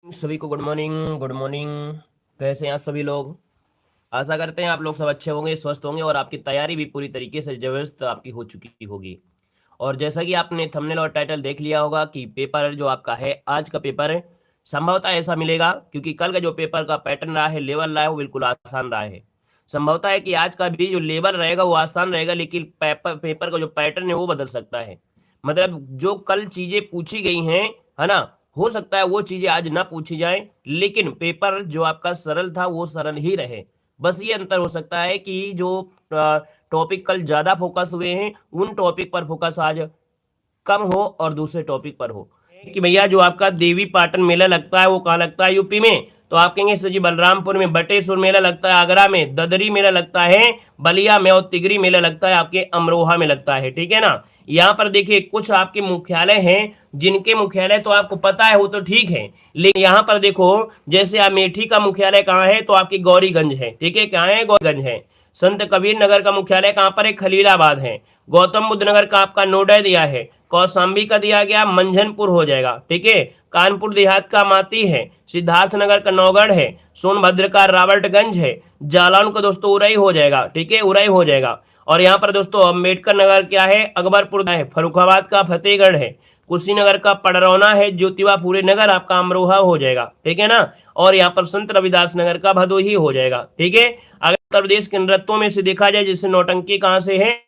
सभी को good morning. Good morning. कैसे हैं आप सभी लोग? आशा करते हैं आप लोग सब अच्छे होंगे, स्वस्थ होंगे और आपकी तैयारी भी पूरी तरीके से जबरदस्त आपकी हो चुकी होगी। और जैसा कि आपने थंबनेल और टाइटल देख लिया होगा कि पेपर जो आपका है आज का पेपर संभवतः ऐसा मिलेगा, क्योंकि कल का जो पेपर का पैटर्न रहा है, लेवल रहा है, वो बिल्कुल आसान रहा है। संभवतः है कि आज का भी जो लेवल रहेगा वो आसान रहेगा, लेकिन पेपर का जो पैटर्न है वो बदल सकता है। मतलब जो कल चीजें पूछी गई हैं, है ना, हो सकता है वो चीजें आज ना पूछी जाए, लेकिन पेपर जो आपका सरल था वो सरल ही रहे। बस ये अंतर हो सकता है कि जो टॉपिक कल ज्यादा फोकस हुए हैं उन टॉपिक पर फोकस आज कम हो और दूसरे टॉपिक पर हो। कि भैया जो आपका देवी पाटन मेला लगता है वो कहाँ लगता है? यूपी में। तो आप कहेंगे सर जी बलरामपुर में। बटेश्वर मेला लगता है आगरा में। ददरी मेला लगता है बलिया में। और तिगरी मेला लगता है आपके अमरोहा में लगता है। ठीक है ना। यहाँ पर देखिए कुछ आपके मुख्यालय हैं जिनके मुख्यालय तो आपको पता है, वो तो ठीक है, लेकिन यहाँ पर देखो जैसे अमेठी का मुख्यालय कहाँ है? तो आपकी गौरीगंज है। ठीक है, कहाँ है? गौरीगंज है। संत कबीर नगर का मुख्यालय कहाँ पर है? खलीलाबाद है। गौतम बुद्ध नगर का आपका नोएडा दिया है। कौशाम्बी का दिया गया मंझनपुर हो जाएगा। ठीक है। कानपुर देहात का माती है। सिद्धार्थ नगर का नौगढ़ है। सोनभद्र का राबर्टगंज है। जालौन का दोस्तों उरई हो जाएगा। ठीक है, उरई हो जाएगा। और यहाँ पर दोस्तों अम्बेडकर नगर क्या है? अकबरपुर है। फर्रुखाबाद का फतेहगढ़ है। कुशीनगर का पडरौना है। ज्योतिबा फूले नगर आपका अमरोहा हो जाएगा। ठीक है ना। और यहाँ पर संत रविदास नगर का भदोही हो जाएगा। ठीक है। अगर उत्तर प्रदेश के नृत्यों में से देखा जाए जिससे नौटंकी कहाँ से है,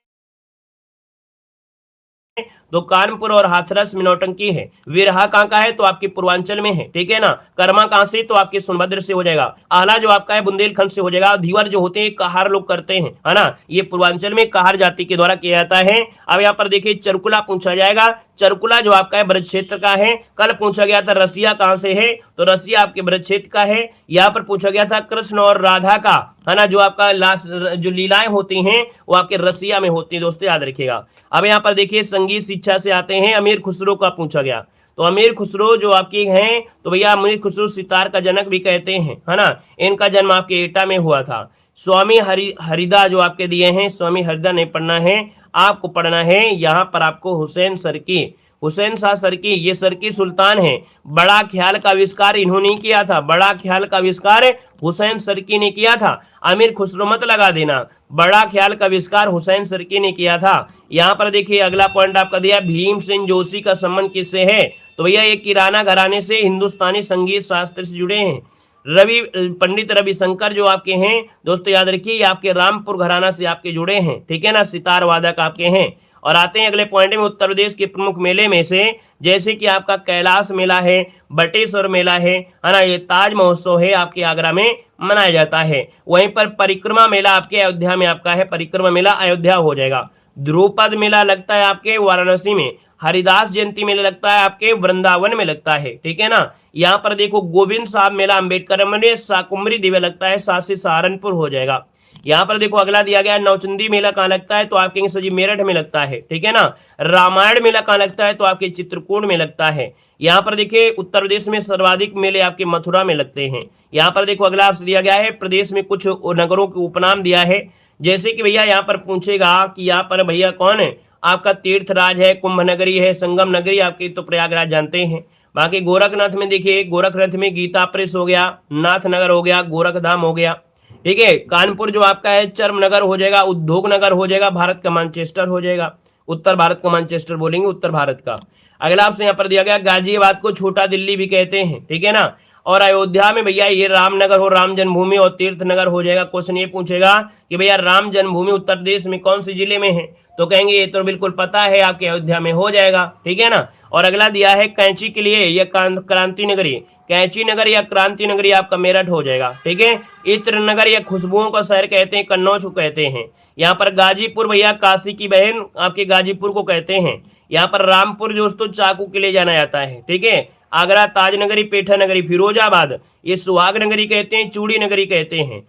तो कानपुर और हाथरस में नौटंकी है। विरहा कहाँ का है? तो आपके पूर्वांचल में है। ठीक है ना। कर्मा कहाँ से? तो आपके सोनभद्र से हो जाएगा। आला जो आपका है बुंदेलखंड से हो जाएगा। धीवर जो होते हैं कहार लोग करते हैं, है ना, ये पूर्वांचल में कहार जाति के द्वारा किया जाता है। अब यहाँ पर देखिए चरकुला पूछा जाएगा। चरकुला जो आपका है ब्रज क्षेत्र का है। कल पूछा गया था रसिया कहाँ से है? तो रसिया आपके ब्रज क्षेत्र का है। यहाँ पर पूछा गया था कृष्ण और राधा का, है ना, जो आपका लास्ट जो लीलाएं होती हैं वो आपके रसिया में होती है। दोस्तों याद रखिएगा। अब यहाँ पर देखिए संगीत शिक्षा से आते हैं। अमीर खुसरो का पूछा गया। तो अमीर खुसरो जो आपके हैं, तो भैया अमीर खुसरो सितार का जनक भी कहते हैं, है ना। इनका जन्म आपके एटा में हुआ था। स्वामी हरिदा जो आपके दिए हैं, स्वामी हरिदा नहीं पढ़ना है, आपको पढ़ना है यहाँ पर आपको हुसैन सरकी। हुसैन शाह सरकी, ये सरकी सुल्तान है। बड़ा ख्याल का आविष्कार इन्होंने किया था। बड़ा ख्याल का आविष्कार हुसैन सरकी ने किया था। अमीर खुसरो मत लगा देना। बड़ा ख्याल का आविष्कार हुसैन सरकी ने किया था। यहाँ पर देखिए अगला पॉइंट आपका दिया, भीमसेन जोशी का संबंध किससे है? तो भैया ये किराना घराने से हिंदुस्तानी संगीत शास्त्र से जुड़े हैं। पंडित रविशंकर जो आपके हैं दोस्तों याद रखिए, ये आपके रामपुर घराना से आपके जुड़े हैं। ठीक है ना, सितार वादक आपके हैं। और आते हैं अगले पॉइंट में, उत्तर प्रदेश के प्रमुख मेले में से, जैसे कि आपका कैलाश मेला है, बटेश्वर मेला है ना, ये ताज महोत्सव है आपके आगरा में मनाया जाता है। वहीं पर परिक्रमा मेला आपके अयोध्या में आपका है। परिक्रमा मेला अयोध्या हो जाएगा। ध्रुपद मेला लगता है आपके वाराणसी में। हरिदास जयंती मेला लगता है आपके वृंदावन में लगता है। ठीक है ना। यहाँ पर देखो गोविंद साहब मेला अम्बेडकर में शाकुंभरी दिव्य लगता है, साथ सहारनपुर हो जाएगा। यहाँ पर देखो अगला दिया गया नौचंदी मेला कहाँ लगता है? तो आपके सजी मेरठ में लगता है। ठीक है ना। रामायण मेला कहाँ लगता है? तो आपके चित्रकूट में लगता है। यहाँ पर देखिए उत्तर प्रदेश में सर्वाधिक मेले आपके मथुरा में लगते हैं। यहाँ पर देखो अगला आपसे दिया गया है प्रदेश में कुछ नगरों के उपनाम दिया है। जैसे कि भैया यहाँ पर पूछेगा कि यहाँ पर भैया कौन है आपका? तीर्थराज है, कुंभ नगरी है, संगम नगरी आपकी तो प्रयागराज जानते हैं। बाकी गोरखनाथ में देखिए, गोरखनाथ में गीता प्रेस हो गया, नाथनगर हो गया, गोरखधाम हो गया। ठीक है। कानपुर जो आपका है चर्म नगर हो जाएगा, उद्योग नगर हो जाएगा, भारत का मैनचेस्टर हो जाएगा। उत्तर भारत का मैनचेस्टर बोलेंगे उत्तर भारत का। अगला आपसे यहाँ पर दिया गया गाजियाबाद को छोटा दिल्ली भी कहते हैं। ठीक है ना। और अयोध्या में भैया ये रामनगर हो, राम जन्मभूमि और तीर्थ नगर हो जाएगा। क्वेश्चन ये पूछेगा कि भैया राम जन्मभूमि उत्तर प्रदेश में कौन से जिले में है? तो कहेंगे ये तो बिल्कुल पता है आपके अयोध्या में हो जाएगा। ठीक है ना। और अगला दिया है कैंची के लिए यह क्रांति नगरी, कैंची नगर या क्रांति नगरी आपका मेरठ हो जाएगा। ठीक है। इत्र नगर या खुशबुओं का शहर कहते हैं, कन्नौज को कहते हैं। यहाँ पर गाजीपुर भैया काशी की बहन आपके गाजीपुर को कहते हैं। यहाँ पर रामपुर दोस्तों चाकू के लिए जाना जाता है। ठीक है। आगरा ताजनगरी, पेठा नगरी, फिरोजाबाद ये सुहाग नगरी कहते हैं, चूड़ी नगरी कहते हैं,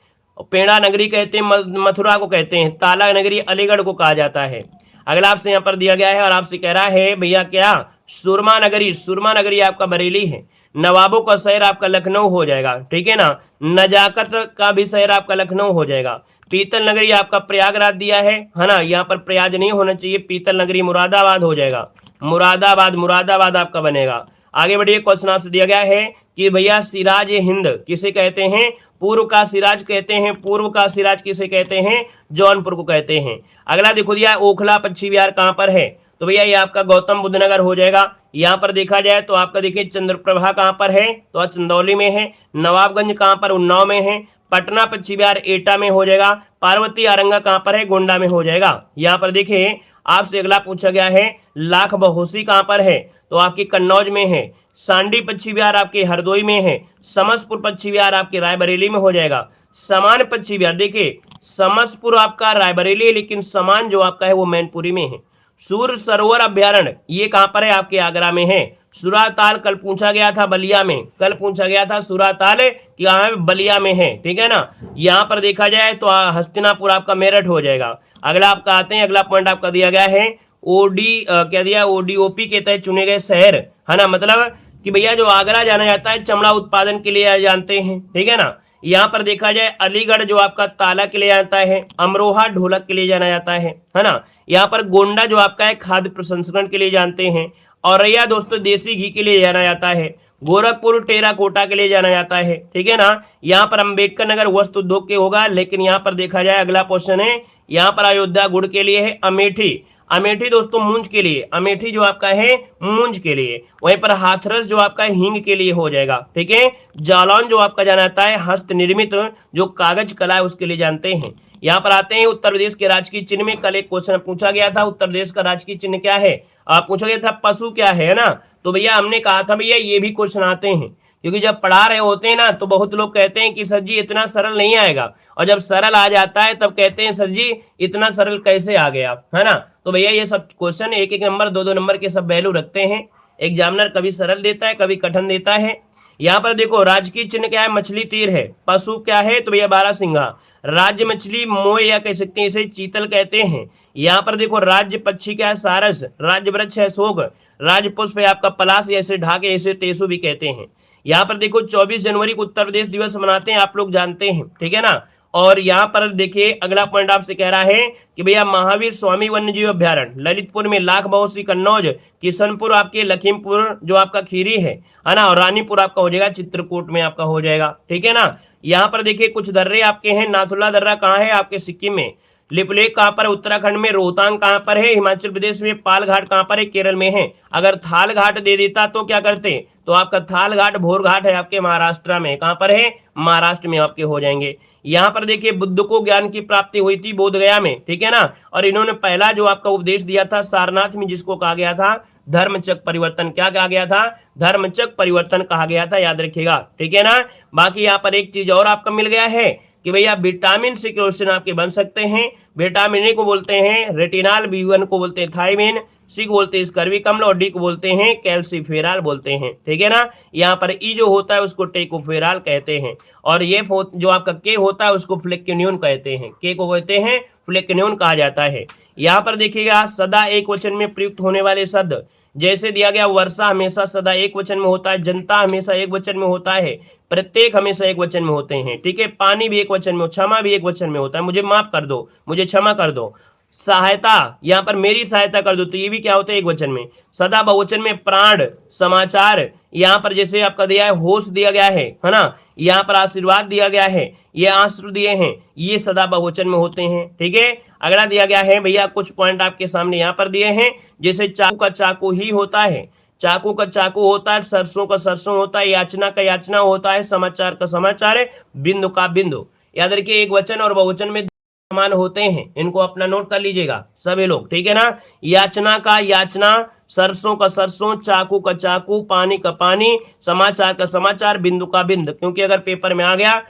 पेड़ा नगरी कहते हैं, मथुरा को कहते हैं, ताला नगरी अलीगढ़ को कहा जाता है। अगला आपसे यहाँ पर दिया गया है और आपसे कह रहा है भैया क्या? सुरमा नगरी, सुरमा नगरी आपका बरेली है। नवाबों का शहर आपका लखनऊ हो जाएगा। ठीक है ना। नजाकत का भी शहर आपका लखनऊ हो जाएगा। पीतल नगरी आपका प्रयागराज दिया है ना, यहाँ पर प्रयाग नहीं होना चाहिए, पीतल नगरी मुरादाबाद हो जाएगा। मुरादाबाद, मुरादाबाद आपका बनेगा। आगे बढ़िए, क्वेश्चन आपसे दिया गया है कि भैया सिराज ए हिंद किसे कहते हैं? पूर्व का सिराज कहते हैं। पूर्व का सिराज किसे कहते हैं? जौनपुर को कहते हैं। अगला देखो दिया, ओखला पक्षी विहार कहां पर है? तो भैया ये आपका गौतम बुद्ध नगर हो जाएगा। यहाँ पर देखा जाए तो आपका देखिए चंद्रप्रभा कहां पर है? तो चंदौली में है। नवाबगंज कहां पर? उन्नाव में है। पटना पक्षी विहार एटा में हो जाएगा। पार्वती आरंगा कहां पर है? गोंडा में हो जाएगा। यहाँ पर देखिए आपसे अगला पूछा गया है, लाख बहोसी कहां पर है? तो आपके कन्नौज में है। सांडी पक्षी विहार आपके हरदोई में है। समसपुर पक्षी विहार आपके रायबरेली में हो जाएगा। समान पक्षी विहार देखिए समसपुर आपका रायबरेली है, लेकिन समान जो आपका है वो मैनपुरी में है। सूर सरोवर अभ्यारण्य ये कहां पर है? आपके आगरा में है। सुराताल कल पूछा गया था बलिया में, कल पूछा गया था सुराताल कहां है? बलिया में है, ठीक है ना। यहां पर देखा जाए तो हस्तिनापुर आपका मेरठ हो जाएगा। अगला आपका आते हैं, अगला पॉइंट आपका दिया गया है ओडी क्या दिया? ओडीओपी के तहत चुने गए शहर, है ना। मतलब कि भैया जो आगरा जाना जाता है चमड़ा उत्पादन के लिए जानते हैं, ठीक है ना। यहाँ पर देखा जाए अलीगढ़ जो आपका ताला के लिए जाता है। अमरोहा ढोलक के लिए जाना जाता है ना। यहाँ पर गोंडा जो आपका है खाद्य प्रसंस्करण के लिए जानते हैं। औरैया दोस्तों देसी घी के लिए जाना जाता है। गोरखपुर टेराकोटा के लिए जाना जाता है, ठीक है ना। यहाँ पर अंबेडकर नगर वस्त्र उद्योग के होगा, लेकिन यहाँ पर देखा जाए अगला क्वेश्चन है, यहाँ पर अयोध्या गुड़ के लिए है। अमेठी, अमेठी दोस्तों मूंज के लिए, अमेठी जो आपका है मूंज के लिए। वहीं पर हाथरस जो आपका है हींग के लिए हो जाएगा, ठीक है। जालौन जो आपका जाना जाता है हस्त निर्मित जो कागज कला है उसके लिए जानते हैं। यहाँ पर आते हैं उत्तर प्रदेश के राजकीय चिन्ह में, कल एक क्वेश्चन पूछा गया था उत्तर प्रदेश का राजकीय चिन्ह क्या है? पूछा गया था पशु क्या है ना। तो भैया हमने कहा था भैया ये भी क्वेश्चन आते हैं, क्योंकि जब पढ़ा रहे होते हैं ना तो बहुत लोग कहते हैं कि सर जी इतना सरल नहीं आएगा, और जब सरल आ जाता है तब कहते हैं सर जी इतना सरल कैसे आ गया, है ना। तो भैया ये सब क्वेश्चन एक एक नंबर दो दो नंबर के सब वैल्यू रखते हैं। एग्जामिनर कभी सरल देता है कभी कठिन देता है। यहाँ पर देखो राजकीय चिन्ह क्या है? मछली तीर है। पशु क्या है? तो भैया बारहसिंगा। राज्य मछली मोय या कह सकते हैं इसे चीतल कहते हैं। यहाँ पर देखो राज्य पक्षी क्या है? सारस। राज्य वृक्ष है शोक। राज्य पुष्प है आपका पलाश, ऐसे ढाके ऐसे टेसु भी कहते हैं। यहाँ पर देखो 24 जनवरी को उत्तर प्रदेश दिवस मनाते हैं, आप लोग जानते हैं, ठीक है ना। और यहाँ पर देखिए अगला पॉइंट आपसे कह रहा है कि भैया महावीर स्वामी वन्य जीव अभ्यारण्य ललितपुर में, लाख बहोसी कन्नौज, किशनपुर आपके लखीमपुर जो आपका खीरी है ना, और रानीपुर आपका हो जाएगा चित्रकूट में आपका हो जाएगा, ठीक है ना। यहाँ पर देखिए कुछ दर्रे आपके हैं। नाथुला दर्रा कहाँ है? आपके सिक्किम में। लिपलेख कहाँ पर? उत्तराखंड में। रोहतांग कहाँ पर है? हिमाचल प्रदेश में। पाल घाट कहाँ पर है? केरल में है। अगर थाल घाट दे देता तो क्या करते? तो आपका थाल घाट भोर घाट है आपके महाराष्ट्र में। कहाँ पर है? महाराष्ट्र में आपके हो जाएंगे। यहाँ पर देखिए बुद्ध को ज्ञान की प्राप्ति हुई थी बोध गया में, ठीक है ना। और इन्होंने पहला जो आपका उपदेश दिया था सारनाथ में, जिसको कहा गया था धर्मचक परिवर्तन। क्या कहा गया था? धर्मचक परिवर्तन कहा गया था, याद रखिएगा, ठीक है ना। बाकी यहाँ पर एक चीज और आपका मिल गया है कि भैया विटामिन से क्वेश्चन आपके बन सकते हैं। विटामिन ए को बोलते हैं रेटिनॉल, B1 को बोलते हैं थायमिन, सी को बोलते हैं स्कर्वी अम्ल, और डी को बोलते हैं कैल्सीफेराल बोलते हैं, ठीक है ना। यहाँ पर ई जो होता है उसको टेकोफेराल कहते हैं, और ये जो आपका के होता है उसको फ्लेक्योनियन कहते हैं। के को कहते हैं फ्लेक्योनियन कहा जाता है। यहाँ पर देखिएगा सदा एक वचन में प्रयुक्त होने वाले शब्द, जैसे दिया गया वर्षा हमेशा सदा एक वचन में होता है, जनता हमेशा एक वचन में होता है, प्रत्येक हमेशा एक वचन में होते हैं, ठीक है। पानी भी एक वचन में, क्षमा भी एक वचन में होता है, मुझे माफ कर दो, मुझे क्षमा कर दो। सहायता, यहाँ पर मेरी सहायता कर दो, तो ये भी क्या होता है? एक वचन में। सदा बहुवचन में प्राण, समाचार, यहाँ पर जैसे आपका दिया है होश दिया गया है ना, यहाँ पर आशीर्वाद दिया गया है, ये आश्रु दिए हैं, ये सदा बहुवचन में होते हैं, ठीक है। अगला दिया गया है भैया कुछ पॉइंट आपके सामने यहाँ पर दिए हैं, जैसे चाकू का चाकू ही होता है, चाकू का चाकू होता है, सरसों का सरसों होता है, याचना का याचना होता है, समाचार का समाचार है, बिंदु का बिंदु। याद रखिए एक वचन और बहुवचन में समान होते हैं, इनको अपना नोट कर लीजिएगा सभी लोग, ठीक है ना। याचना का याचना, सरसों का सरसों, चाकू का चाकू, पानी का पानी, समाचार का समाचार, बिंदु का बिंदु। क्योंकि अगर पेपर में आ गया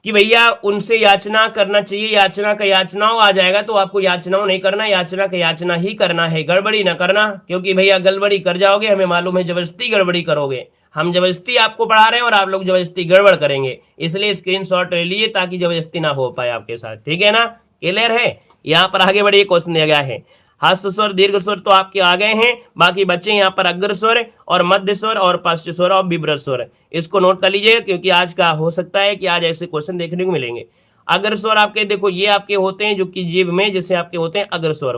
कि भैया उनसे याचना करना चाहिए, याचना का याचनाओं आ जाएगा तो आपको याचनाओं नहीं करना, याचना का याचना ही करना है, गड़बड़ी ना करना। क्योंकि भैया गड़बड़ी कर जाओगे, हमें मालूम है जबरदस्ती गड़बड़ी करोगे, हम जबरदस्ती आपको पढ़ा रहे हैं और आप लोग जबरदस्ती गड़बड़ करेंगे, इसलिए स्क्रीनशॉट ले लिए ताकि जबरदस्ती ना हो पाए आपके साथ, ठीक है ना। क्लियर है। यहाँ पर आगे बढ़िए क्वेश्चन दिया गया है, हस्त स्वर दीर्घ स्वर तो आपके आ गए हैं, बाकी बच्चे यहाँ पर अग्र स्वर और मध्य स्वर और पश्च स्वर और विभ्रत स्वर, इसको नोट कर लीजिए क्योंकि आज का हो सकता है कि आज ऐसे क्वेश्चन देखने को मिलेंगे। अग्र स्वर आपके देखो ये आपके होते हैं जो कि जीभ में जैसे आपके होते हैं अग्र स्वर,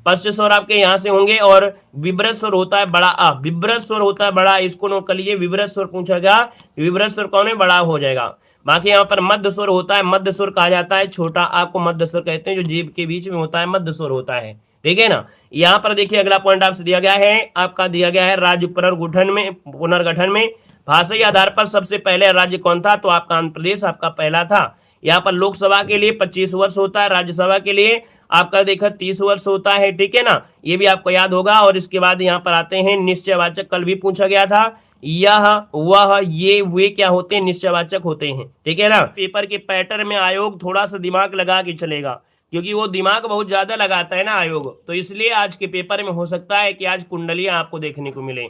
पश्च स्वर आपके यहाँ से होंगे और विब्रत स्वर होता है बड़ा आ, विब्रत स्वर होता है बड़ा, इसको नोट कर लीजिए। विब्रत स्वर पूछा गया, विब्रत स्वर कौन है, बड़ा हो जाएगा। बाकी यहाँ पर मध्य स्वर होता है, मध्य स्वर कहा जाता है, छोटा आ को मध्य स्वर कहते हैं, जो जीभ के बीच में होता है मध्य स्वर होता है, ठीक है ना। यहाँ पर देखिए अगला पॉइंट आपसे दिया गया है, आपका दिया गया है राज्य पुनर्गठन में भाषाई आधार पर सबसे पहले राज्य कौन था, तो आपका आंध्र प्रदेश आपका पहला था। यहाँ पर लोकसभा के लिए 25 वर्ष होता है, राज्यसभा के लिए आपका देखा 30 वर्ष होता है, ठीक है ना, ये भी आपको याद होगा। और इसके बाद यहाँ पर आते हैं निश्चयवाचक, कल भी पूछा गया था, यह वह ये वे क्या होते हैं, निश्चयवाचक होते हैं, ठीक है ना। पेपर के पैटर्न में आयोग थोड़ा सा दिमाग लगा के चलेगा, क्योंकि वो दिमाग बहुत ज्यादा लगाता है ना आयोग, तो इसलिए आज के पेपर में हो सकता है कि आज कुंडलियां आपको देखने को मिले।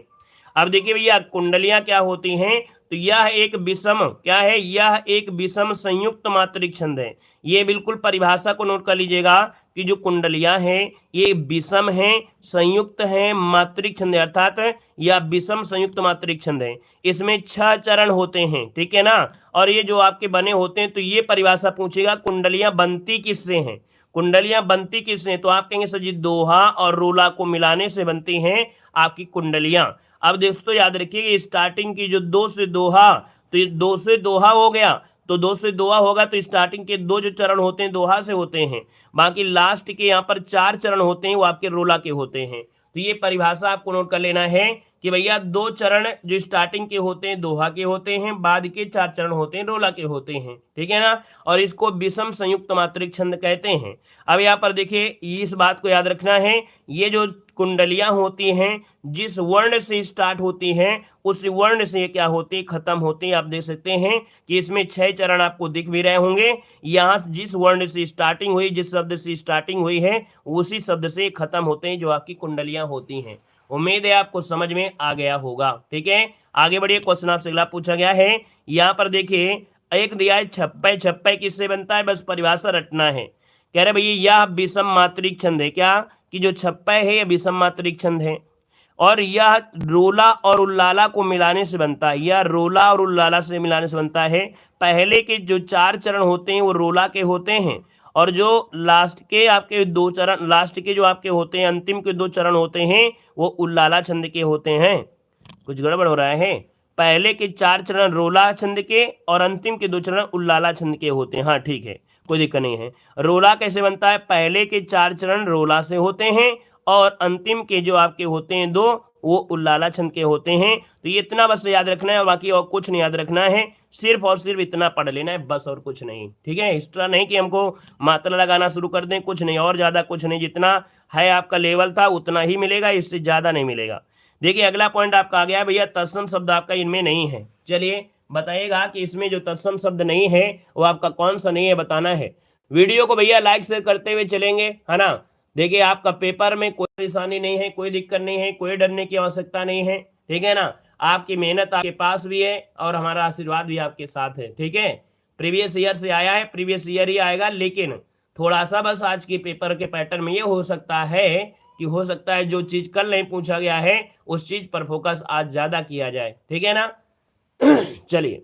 अब देखिए भैया कुंडलियां क्या होती हैं, तो यह एक विषम क्या है, यह एक विषम संयुक्त मात्रिक छंद है। ये बिल्कुल परिभाषा को नोट कर लीजिएगा कि जो कुंडलियां हैं ये विषम हैं, संयुक्त हैं, मात्रिक छंद है, अर्थात यह विषम संयुक्त मात्रिक छंद है। इसमें 6 चरण होते हैं, ठीक है ना। और ये जो आपके बने होते हैं, तो ये परिभाषा पूछेगा कुंडलियां बनती किससे हैं, कुंडलियां बनती किससे, तो आप कहेंगे सर जी दोहा और रोला को मिलाने से बनती हैं आपकी कुंडलियां। अब दोस्तों याद रखिए स्टार्टिंग की जो 2 से दोहा, तो ये 2 से दोहा हो गया, तो 2 से दोहा होगा तो स्टार्टिंग के 2 जो चरण होते हैं दोहा से होते हैं, बाकी लास्ट के यहाँ पर 4 चरण होते हैं वो आपके रोला के होते हैं। तो ये परिभाषा आपको नोट कर लेना है कि भैया 2 चरण जो स्टार्टिंग के होते हैं दोहा के होते हैं, बाद के 4 चरण होते हैं रोला के होते हैं, ठीक है ना। और इसको विषम संयुक्त मात्रिक छंद कहते हैं। अब यहाँ पर देखिए इस बात को याद रखना है, ये जो कुंडलियां होती हैं जिस वर्ण से स्टार्ट होती हैं उस वर्ण से क्या होती है, खत्म होती है। आप देख सकते हैं कि इसमें 6 चरण आपको दिख भी रहे होंगे, यहाँ जिस वर्ण से स्टार्टिंग हुई, जिस शब्द से स्टार्टिंग हुई है उसी शब्द से खत्म होते हैं जो आपकी कुंडलियां होती हैं। उम्मीद है आपको समझ में आ गया होगा, ठीक है। आगे बढ़िए, क्वेश्चन आपसे अगला पूछा गया है, यहाँ पर देखिए एक दिया है छप्पे, छप्पे किससे बनता है, बस परिभाषा रटना है। कह रहे भैया यह विषम मात्रिक छंद है, क्या कि जो छप्पे है यह विषम मात्रिक छंद है, और यह रोला और उल्लाला को मिलाने से बनता है, यह रोला और उल्लाला से मिलाने से बनता है। पहले के जो 4 चरण होते हैं वो रोला के होते हैं, और जो लास्ट के आपके 2 चरण, लास्ट के जो आपके होते हैं अंतिम के 2 चरण होते हैं वो उल्लाला छंद के होते हैं। कुछ गड़बड़ हो रहा है, पहले के 4 चरण रोला छंद के और अंतिम के 2 चरण उल्लाला छंद के होते हैं। हाँ ठीक है, कोई दिक्कत नहीं है। रोला कैसे बनता है, पहले के 4 चरण रोला से होते हैं और अंतिम के जो आपके होते हैं 2 वो उल्लाला छंद के होते हैं। तो ये इतना बस याद रखना है, बाकी और कुछ नहीं याद रखना है, सिर्फ और सिर्फ इतना पढ़ लेना है बस, और कुछ नहीं, ठीक है। एक्स्ट्रा नहीं कि हमको मात्रा लगाना शुरू कर दें, कुछ नहीं, और ज़्यादा कुछ नहीं, जितना है आपका लेवल था उतना ही मिलेगा, इससे ज़्यादा नहीं मिलेगा। देखिए अगला पॉइंट आपका आ गया भैया तत्सम शब्द आपका इनमें नहीं है। चलिए बताइएगा कि इसमें जो तत्सम शब्द नहीं है वो आपका कौन सा नहीं है, बताना है। वीडियो को भैया लाइक शेयर करते हुए चलेंगे, है ना। देखिए आपका पेपर में कोई परेशानी नहीं है, कोई दिक्कत नहीं है, कोई डरने की आवश्यकता नहीं है, ठीक है ना। आपकी मेहनत आपके पास भी है और हमारा आशीर्वाद भी आपके साथ है, ठीक है। प्रीवियस ईयर से आया है, प्रीवियस ईयर ही आएगा, लेकिन थोड़ा सा बस आज के पेपर के पैटर्न में ये हो सकता है कि हो सकता है जो चीज कल नहीं पूछा गया है उस चीज पर फोकस आज ज्यादा किया जाए, ठीक है ना। चलिए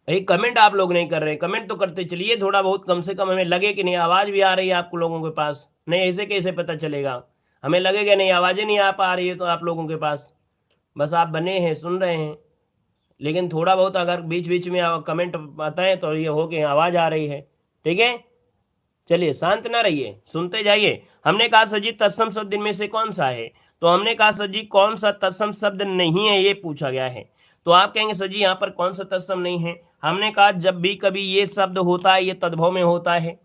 भाई कमेंट आप लोग नहीं कर रहे, कमेंट तो करते चलिए थोड़ा बहुत, कम से कम हमें लगे कि नहीं आवाज़ भी आ रही है आप लोगों के पास। नहीं ऐसे कैसे पता चलेगा, हमें लगेगा नहीं आवाज़ें नहीं आ पा रही है तो आप लोगों के पास, बस आप बने हैं सुन रहे हैं, लेकिन थोड़ा बहुत अगर बीच बीच में कमेंट आता है तो ये हो कि आवाज़ आ रही है, ठीक है। चलिए शांत ना रहिए, सुनते जाइए। हमने कहा सर जी तत्सम शब्द इनमें से कौन सा है, तो हमने कहा सर जी कौन सा तत्सम शब्द नहीं है ये पूछा गया है। तो आप कहेंगे सर जी यहाँ पर कौन सा तत्सम नहीं है, हमने कहा जब भी कभी ये शब्द होता है ये तद्भव में होता है,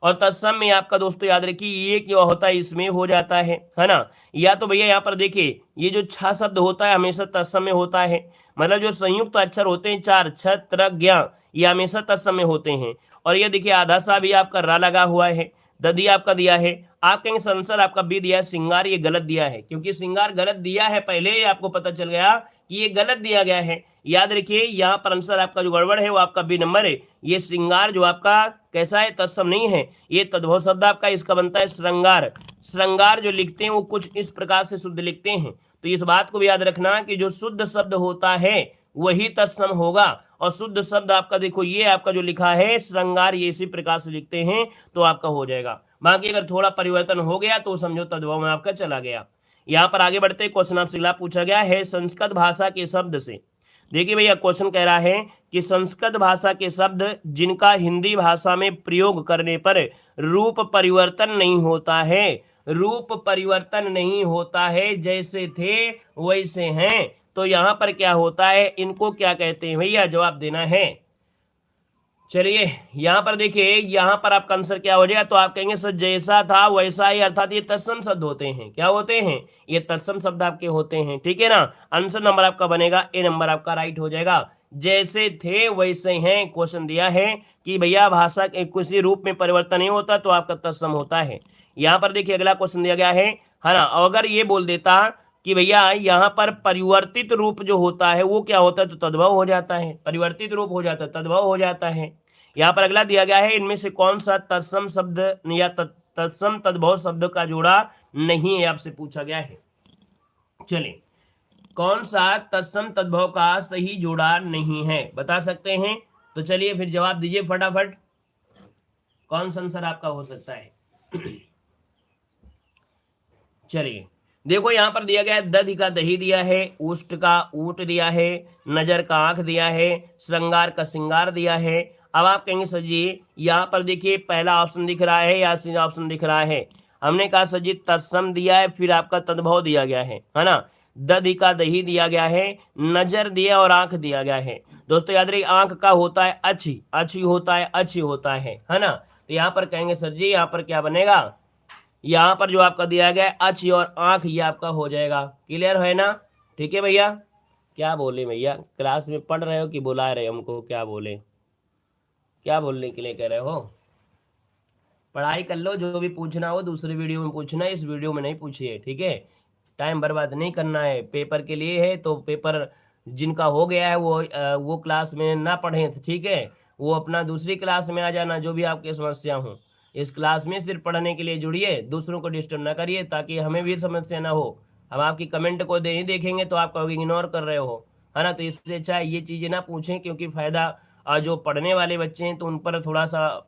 और तत्सम में आपका दोस्तों याद रखिए ये क्या होता है इसमें हो जाता है ना। या तो भैया यहाँ पर देखिए ये जो छह शब्द होता है हमेशा तत्सम में होता है, मतलब जो संयुक्त अक्षर होते हैं 4 छत्र ज्ञ ये हमेशा तत्सम में होते हैं। और ये देखिए आधा सा भी आपका रा लगा हुआ है, ददी आपका दिया है। आप कहेंगे संसार आपका बी दिया है, सिंगार ये गलत दिया है, क्योंकि सिंगार गलत दिया है पहले ही आपको पता चल गया कि ये गलत दिया गया है। याद रखिए यहाँ पर आंसर आपका जो गड़बड़ है वो आपका बी नंबर है। ये सिंगार जो आपका कैसा है तत्सम नहीं है, ये तद्भव शब्द आपका इसका बनता है श्रृंगार। श्रृंगार जो लिखते हैं वो कुछ इस प्रकार से शुद्ध लिखते हैं, तो इस बात को भी याद रखना कि जो शुद्ध शब्द होता है वही तत्सम होगा। और शुद्ध शब्द आपका देखो ये आपका जो लिखा है श्रृंगार ये इसी प्रकार से लिखते हैं तो आपका हो जाएगा। बाकी अगर थोड़ा परिवर्तन हो गया तो समझो तद्भव में आपका चला गया। यहाँ पर आगे बढ़ते क्वेश्चन आपसे अगला पूछा गया है संस्कृत भाषा के शब्द से। देखिए भैया क्वेश्चन कह रहा है कि संस्कृत भाषा के शब्द जिनका हिंदी भाषा में प्रयोग करने पर रूप परिवर्तन नहीं होता है, रूप परिवर्तन नहीं होता है, जैसे थे वैसे हैं, तो यहाँ पर क्या होता है, इनको क्या कहते हैं भैया, जवाब देना है। चलिए यहाँ पर देखिए, यहाँ पर आपका आंसर क्या हो जाएगा, तो आप कहेंगे सर जैसा था वैसा ही, अर्थात ये तत्सम शब्द होते हैं। क्या होते हैं, ये तत्सम शब्द आपके होते हैं, ठीक है ना। आंसर नंबर आपका बनेगा ए नंबर आपका राइट हो जाएगा। जैसे थे वैसे हैं, क्वेश्चन दिया है कि भैया भाषा के किसी रूप में परिवर्तन नहीं होता तो आपका तत्सम होता है। यहाँ पर देखिए अगला क्वेश्चन दिया गया है ना। अगर ये बोल देता कि भैया यहाँ पर परिवर्तित रूप जो होता है वो क्या होता है, तो तद्भव हो जाता है, परिवर्तित रूप हो जाता है, तद्भव हो जाता है। यहाँ पर अगला दिया गया है इनमें से कौन सा तत्सम शब्द या तत्सम तद्भव शब्द का जोड़ा नहीं है, आपसे पूछा गया है। चलिए कौन सा तत्सम तद्भव का सही जोड़ा नहीं है, बता सकते हैं, तो चलिए फिर जवाब दीजिए फटाफट, कौन सा आंसर आपका हो सकता है। चलिए देखो यहाँ पर दिया गया है दधि का दही दिया है, उष्ट का ऊट दिया है, नजर का आंख दिया है, श्रृंगार का श्रृंगार दिया है। अब आप कहेंगे सर जी यहाँ पर देखिए पहला ऑप्शन दिख रहा है या सीधा ऑप्शन दिख रहा है, हमने कहा सर जी तत्सम दिया है, फिर आपका तद्भव दिया गया है ना। दधि का दही दिया गया है, नजर दिया और आंख दिया गया है। दोस्तों याद रखिए आंख का होता है अच्छी, अच्छी होता है, अच्छी होता है ना। तो यहाँ पर कहेंगे सर जी यहाँ पर क्या बनेगा, यहाँ पर जो आपका दिया गया है अच्छी और आंख, ये आपका हो जाएगा। क्लियर है ना, ठीक है भैया। क्या बोले भैया, क्लास में पढ़ रहे हो कि बुला रहे हो हमको, क्या बोले, क्या बोलने के लिए कह रहे हो, पढ़ाई कर लो, जो भी पूछना हो दूसरे वीडियो में पूछना, इस वीडियो में नहीं पूछिए, ठीक है। टाइम बर्बाद नहीं करना है, पेपर के लिए है, तो पेपर जिनका हो गया है वो क्लास में ना पढ़ें, ठीक है, वो अपना दूसरी क्लास में आ जाना, जो भी आपकी समस्या हो। इस क्लास में सिर्फ पढ़ने के लिए जुड़िए, दूसरों को डिस्टर्ब ना करिए, ताकि हमें भी समस्या ना हो। हम आपकी कमेंट को नहीं देखेंगे तो आप कहोगे इग्नोर कर रहे हो, है ना। तो इससे अच्छा ये चीज़ें ना पूछें, क्योंकि फायदा जो पढ़ने वाले बच्चे हैं तो उन पर थोड़ा सा,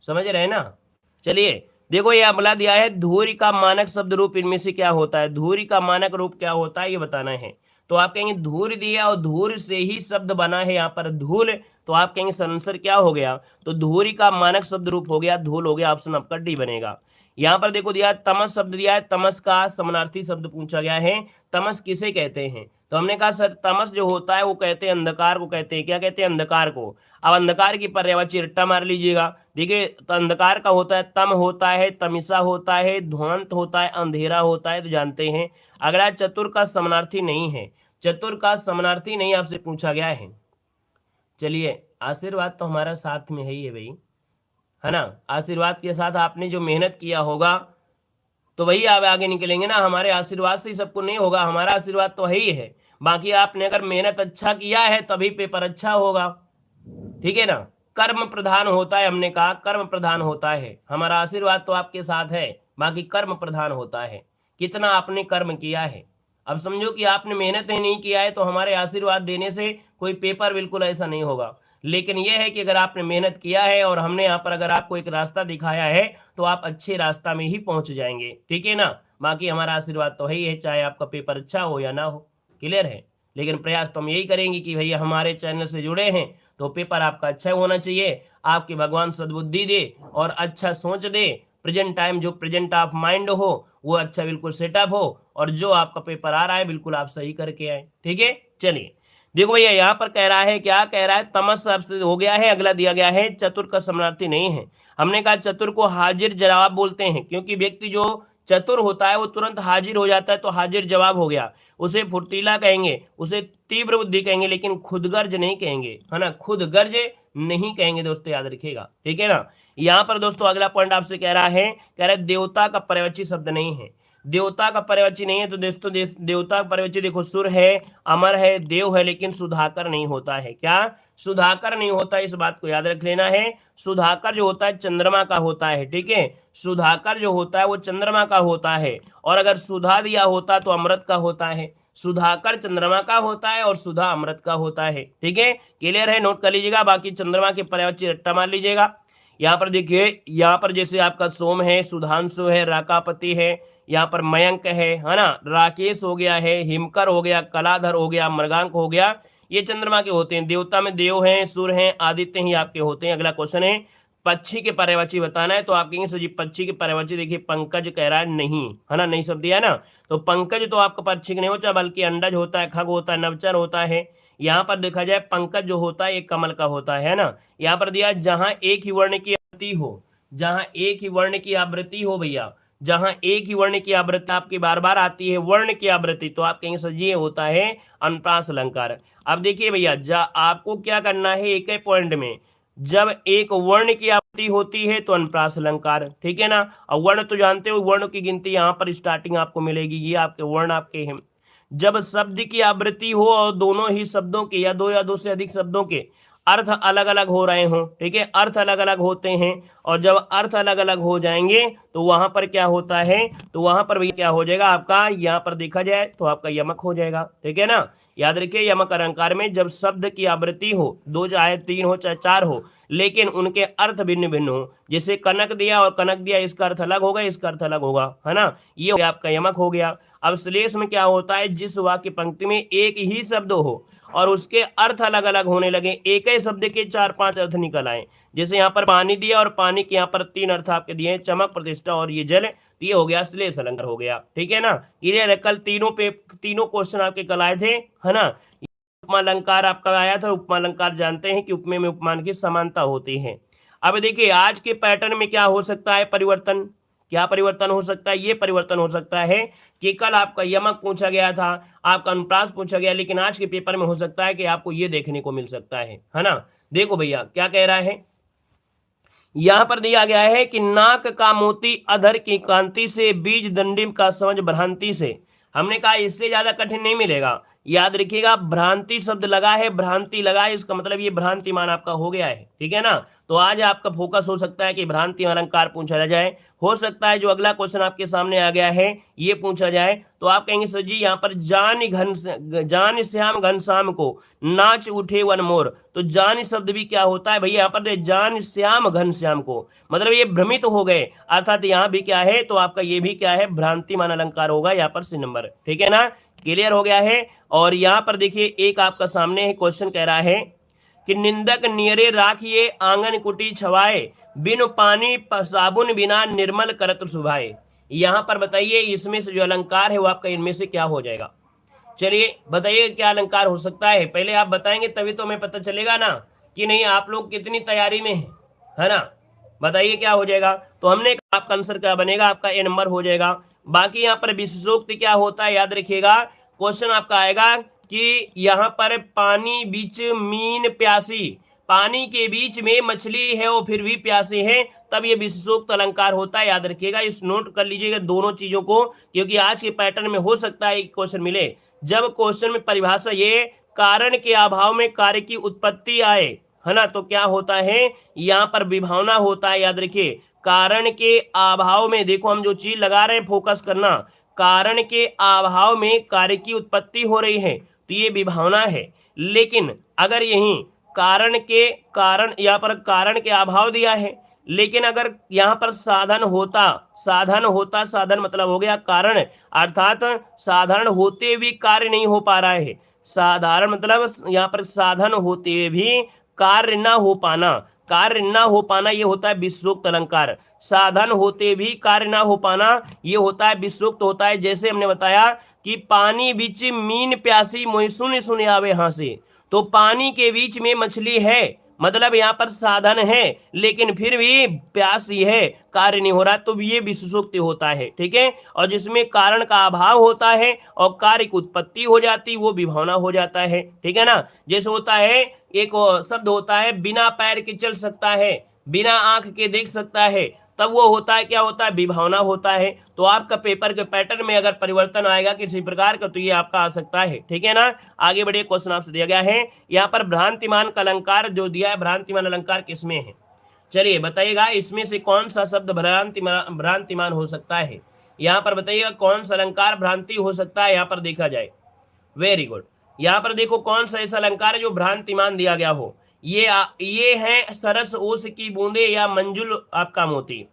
समझ रहे हैं ना। चलिए देखो ये अमला दिया है, धूरी का मानक शब्द रूप इनमें से क्या होता है, धूरी का मानक रूप क्या होता है ये बताना है। तो आप कहेंगे धूल दिया और धूल से ही शब्द बना है यहाँ पर धूल, तो आप कहेंगे आंसर क्या हो गया, तो धूरी का मानक शब्द रूप हो गया धूल हो गया, ऑप्शन आपका डी बनेगा। यहाँ पर देखो दिया तमस शब्द दिया है, तमस का समानार्थी शब्द पूछा गया है, तमस किसे कहते हैं, तो हमने कहा सर तमस जो होता है वो कहते हैं अंधकार को, कहते हैं क्या कहते हैं, अंधकार को। अब अंधकार की पर्यायवाची रट्टा मार लीजिएगा। देखिए तो अंधकार का होता है तम होता है, तमिसा होता है, ध्वांत होता है, अंधेरा होता है, तो जानते हैं। अगला चतुर का समानार्थी नहीं है, चतुर का समानार्थी नहीं आपसे पूछा गया है। चलिए आशीर्वाद तो हमारा साथ में है ही है भाई, है ना। आशीर्वाद के साथ आपने जो मेहनत किया होगा तो वही आप आगे निकलेंगे ना, हमारे आशीर्वाद से ही सबको नहीं होगा, हमारा आशीर्वाद तो है ही है। बाकी आपने अगर मेहनत अच्छा किया है तभी पेपर अच्छा होगा, ठीक है ना। कर्म प्रधान होता है, हमने कहा कर्म प्रधान होता है, हमारा आशीर्वाद तो आपके साथ है, बाकी कर्म प्रधान होता है, कितना आपने कर्म किया है। अब समझो कि आपने मेहनत ही नहीं किया है तो हमारे आशीर्वाद देने से कोई पेपर बिल्कुल ऐसा नहीं होगा। लेकिन यह है कि अगर आपने मेहनत किया है और हमने यहाँ पर अगर आपको एक रास्ता दिखाया है तो आप अच्छे रास्ता में ही पहुंच जाएंगे, ठीक है ना। बाकी हमारा आशीर्वाद तो है ही है, चाहे आपका पेपर अच्छा हो या ना हो, क्लियर है। लेकिन प्रयास तो हम यही करेंगे कि भैया हमारे चैनल से जुड़े हैं तो पेपर आपका अच्छा होना चाहिए, आपके भगवान सद्बुद्धि दे और अच्छा सोच दे, प्रेजेंट टाइम जो प्रेजेंट ऑफ माइंड हो वो अच्छा बिल्कुल सेटअप हो, और जो आपका पेपर आ रहा है बिल्कुल आप सही करके आए, ठीक है। चलिए देखो भैया यहाँ पर कह रहा है, क्या कह रहा है, तमस आपसे हो गया है। अगला दिया गया है चतुर का समानार्थी नहीं है, हमने कहा चतुर को हाजिर जवाब बोलते हैं, क्योंकि व्यक्ति जो चतुर होता है वो तुरंत हाजिर हो जाता है, तो हाजिर जवाब हो गया। उसे फुर्तीला कहेंगे, उसे तीव्र बुद्धि कहेंगे, लेकिन खुदगर्ज नहीं कहेंगे, है ना, खुदगर्ज नहीं कहेंगे दोस्तों, याद रखिएगा, ठीक है ना। यहाँ पर दोस्तों अगला पॉइंट आपसे कह रहा है, देवता का पर्यवाची शब्द नहीं है, देवता का पर्यवाची नहीं है, तो दोस्तों देवता का पर्यवाची देखो सुर है, अमर है, देव है, लेकिन सुधाकर नहीं होता है। क्या सुधाकर नहीं होता, इस बात को याद रख लेना है। सुधाकर जो होता है चंद्रमा का होता है, ठीक है, सुधाकर जो होता है वो चंद्रमा का होता है, और अगर सुधा दिया होता तो अमृत का होता है। सुधाकर चंद्रमा का होता है और सुधा अमृत का होता है, ठीक है, क्लियर है, नोट कर लीजिएगा। बाकी चंद्रमा के पर्यायवाची रट्टा मार लीजिएगा। यहाँ पर देखिए, यहाँ पर जैसे आपका सोम है, सुधांशु है, राकापति है, यहाँ पर मयंक है ना, राकेश हो गया है, हिमकर हो गया, कलाधर हो गया, मृगांक हो गया, ये चंद्रमा के होते हैं। देवता में देव हैं, सूर्य हैं, आदित्य ही आपके होते हैं। अगला क्वेश्चन है, पक्षी के पर्यायवाची बताना है। तो आप कहेंगे सर जी पक्षी के पर्यायवाची, देखिए पंकज कह रहा है नहीं, है ना, नहीं शब्द दिया है ना, तो पंकज तो आपका पक्षी नहीं होता, बल्कि अंडज होता है, खग होता है, नवचर होता है। यहाँ पर देखा जाए पंकज जो होता है ये कमल का होता है ना। यहाँ पर दिया जहां एक ही वर्ण की आवृत्ति हो, जहां एक ही वर्ण की आवृत्ति हो भैया, जहां एक ही वर्ण की आवृत्ति आपकी बार बार आती है, वर्ण की आवृत्ति, तो आप कहेंगे सर जी ये होता है अनुप्रास अलंकार। अब देखिए भैया, आपको क्या करना है, एक ही पॉइंट में जब एक वर्ण की आवृत्ति होती है तो अनुप्रास अलंकार, ठीक है ना। और वर्ण तो जानते हो, वर्ण की गिनती यहाँ पर स्टार्टिंग आपको मिलेगी, ये आपके वर्ण आपके हैं। जब शब्द की आवृत्ति हो और दोनों ही शब्दों के या दो से अधिक शब्दों के अर्थ अलग अलग हो रहे हों, ठीक है, अर्थ अलग अलग होते हैं, और जब अर्थ अलग अलग हो जाएंगे तो वहां पर क्या होता है, तो वहां पर भी क्या हो जाएगा आपका, यहाँ पर देखा जाए तो आपका यमक हो जाएगा, ठीक है ना। याद रखिए यमक अलंकार में जब शब्द की आवृत्ति हो, दो चाहे तीन हो चाहे चार हो, लेकिन उनके अर्थ भिन्न भिन्न हो, जैसे कनक दिया और कनक दिया, इसका अर्थ अलग होगा, इसका अर्थ अलग होगा, है ना, ये हो गया आपका यमक हो गया। अब श्लेष में क्या होता है, जिस वाक्य पंक्ति में एक ही शब्द हो और उसके अर्थ अलग अलग होने लगे, एक ही शब्द के चार पांच अर्थ निकल आए, जैसे यहाँ पर पानी दिया और पानी के यहाँ पर तीन अर्थ आपके दिए, चमक, प्रतिष्ठा और ये जल, तो ये हो गया श्लेष अलंकार हो गया, ठीक है ना। क्लियर है। कल तीनों क्वेश्चन आपके कल आए थे, है ना। उपमा अलंकार आपका आया था, उपमा अलंकार जानते हैं कि उपमेय में उपमान की समानता होती है। अब देखिए आज के पैटर्न में क्या हो सकता है परिवर्तन, क्या परिवर्तन हो सकता है, ये परिवर्तन हो सकता है कि कल आपका यमक पूछा गया था, आपका अनुप्रास पूछा गया, लेकिन आज के पेपर में हो सकता है कि आपको ये देखने को मिल सकता है ना। देखो भैया क्या कह रहा है, यहां पर दिया गया है कि नाक का मोती अधर की कांति से, बीज दंडिम का समझ भ्रांति से। हमने कहा इससे ज्यादा कठिन नहीं मिलेगा। याद रखिएगा भ्रांति शब्द लगा है, भ्रांति लगा है, इसका मतलब ये भ्रांतिमान आपका हो गया है, ठीक है ना। तो आज आपका फोकस हो सकता है कि भ्रांति अलंकार पूछा जाए, हो सकता है जो अगला क्वेश्चन आपके सामने आ गया है ये पूछा जाए। तो आप कहेंगे सर जी यहाँ पर जान श्याम घनश्याम को नाच उठे वन मोर, तो जान शब्द भी क्या होता है भैया, यहाँ पर जान श्याम घनश्याम को, मतलब ये भ्रमित हो गए, अर्थात यहाँ भी क्या है, तो आपका ये भी क्या है, भ्रांतिमान अलंकार होगा यहाँ पर सी नंबर, ठीक है ना। क्लियर हो गया है। और यहाँ पर देखिए एक आपका सामने है क्वेश्चन, कह रहा है कि निंदक नियरे राखिए आंगन कुटी छवाए, बिन पानी साबुन बिना निर्मल करत सुभाए। यहाँ पर बताइए इसमें से जो अलंकार है वो आपका इनमें से क्या हो जाएगा। चलिए बताइए क्या अलंकार हो सकता है, पहले आप बताएंगे तभी तो हमें पता चलेगा ना कि नहीं आप लोग कितनी तैयारी में है ना। बताइए क्या हो जाएगा। तो हमने आपका आंसर क्या बनेगा, आपका ए नंबर हो जाएगा। बाकी यहाँ पर विशेषोक्ति क्या होता है, याद रखिएगा क्वेश्चन आपका आएगा कि यहाँ पर पानी बीच मीन प्यासी, पानी के बीच में मछली है और फिर भी प्यासी है, तब ये विशेषोक्त अलंकार होता है। याद रखिएगा, इस नोट कर लीजिएगा दोनों चीजों को, क्योंकि आज के पैटर्न में हो सकता है क्वेश्चन मिले। जब क्वेश्चन में परिभाषा ये कारण के अभाव में कार्य की उत्पत्ति आए, है ना, तो क्या होता है, यहाँ पर विभावना होता है। याद रखिए कारण के अभाव में, देखो हम जो चीज लगा रहे हैं फोकस करना, कारण के अभाव में कार्य की उत्पत्ति हो रही है तो ये विभावना है। लेकिन अगर यही कारण यहाँ पर कारण के अभाव दिया है, लेकिन अगर यहाँ पर साधन होता, साधन मतलब हो गया कारण, अर्थात साधारण होते भी कार्य नहीं हो पा रहा है, साधारण मतलब यहाँ पर साधन होते भी कार्य ना हो पाना, ये होता है विशेषोक्त अलंकार। साधन होते भी कार्य ना हो पाना ये होता है विशेषोक्त होता है। जैसे हमने बताया कि पानी बीच मीन प्यासी मोहि सुन सुन आवे हांसे, तो पानी के बीच में मछली है, मतलब यहाँ पर साधन है लेकिन फिर भी प्यासी है, कार्य नहीं हो रहा, तो ये विशेषोक्ति होता है, ठीक है। और जिसमें कारण का अभाव होता है और कार्य की उत्पत्ति हो जाती वो विभावना हो जाता है, ठीक है ना। जैसे होता है एक शब्द होता है बिना पैर के चल सकता है, बिना आंख के देख सकता है, तब वो होता है क्या होता है, विभावना होता है। तो आपका पेपर के पैटर्न में अगर परिवर्तन आएगा किसी प्रकार का तो ये आपका आ सकता है, ठीक है ना। आगे बढ़िए, क्वेश्चन आपसे दिया गया है यहाँ पर भ्रांतिमान का अलंकार जो दिया है, भ्रांतिमान अलंकार किसमें है, चलिए बताइएगा इसमें से कौन सा शब्द भ्रांतिमान हो सकता है। यहाँ पर बताइएगा कौन सा अलंकार भ्रांति हो सकता है, यहाँ पर देखा जाए। वेरी गुड, यहाँ पर देखो कौन सा ऐसा अलंकार है जो भ्रांतिमान दिया गया हो। ये है सरस ओस की बूंदे या मंजुल आपका मोती,